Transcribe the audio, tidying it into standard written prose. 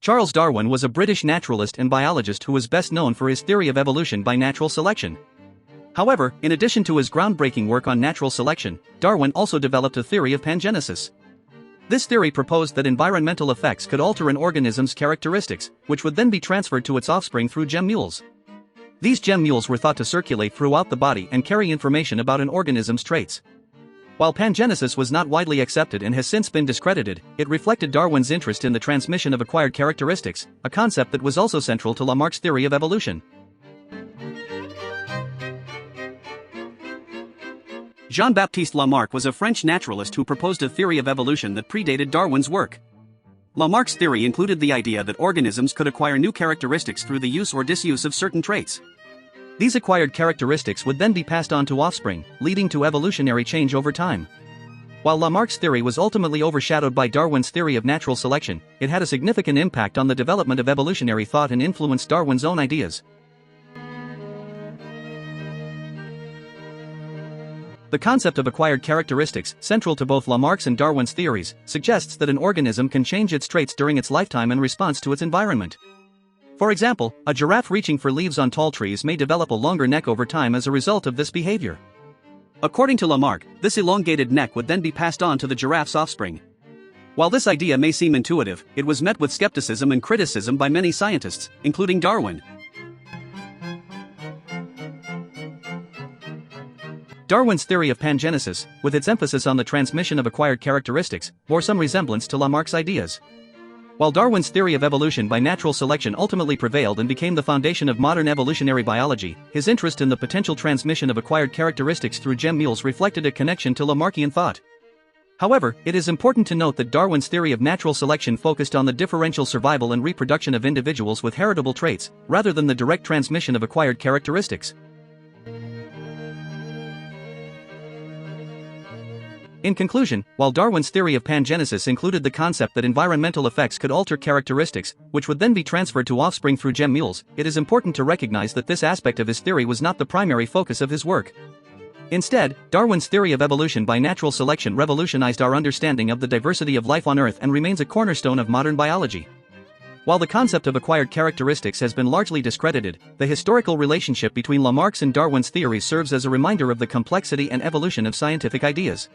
Charles Darwin was a British naturalist and biologist who was best known for his theory of evolution by natural selection. However, in addition to his groundbreaking work on natural selection, Darwin also developed a theory of pangenesis. This theory proposed that environmental effects could alter an organism's characteristics, which would then be transferred to its offspring through gemmules. These gemmules were thought to circulate throughout the body and carry information about an organism's traits. While pangenesis was not widely accepted and has since been discredited, it reflected Darwin's interest in the transmission of acquired characteristics, a concept that was also central to Lamarck's theory of evolution. Jean-Baptiste Lamarck was a French naturalist who proposed a theory of evolution that predated Darwin's work. Lamarck's theory included the idea that organisms could acquire new characteristics through the use or disuse of certain traits. These acquired characteristics would then be passed on to offspring, leading to evolutionary change over time. While Lamarck's theory was ultimately overshadowed by Darwin's theory of natural selection, it had a significant impact on the development of evolutionary thought and influenced Darwin's own ideas. The concept of acquired characteristics, central to both Lamarck's and Darwin's theories, suggests that an organism can change its traits during its lifetime in response to its environment. For example, a giraffe reaching for leaves on tall trees may develop a longer neck over time as a result of this behavior. According to Lamarck, this elongated neck would then be passed on to the giraffe's offspring. While this idea may seem intuitive, it was met with skepticism and criticism by many scientists, including Darwin. Darwin's theory of pangenesis, with its emphasis on the transmission of acquired characteristics, bore some resemblance to Lamarck's ideas. While Darwin's theory of evolution by natural selection ultimately prevailed and became the foundation of modern evolutionary biology, his interest in the potential transmission of acquired characteristics through gemmules reflected a connection to Lamarckian thought. However, it is important to note that Darwin's theory of natural selection focused on the differential survival and reproduction of individuals with heritable traits, rather than the direct transmission of acquired characteristics. In conclusion, while Darwin's theory of pangenesis included the concept that environmental effects could alter characteristics, which would then be transferred to offspring through gemmules, it is important to recognize that this aspect of his theory was not the primary focus of his work. Instead, Darwin's theory of evolution by natural selection revolutionized our understanding of the diversity of life on Earth and remains a cornerstone of modern biology. While the concept of acquired characteristics has been largely discredited, the historical relationship between Lamarck's and Darwin's theories serves as a reminder of the complexity and evolution of scientific ideas.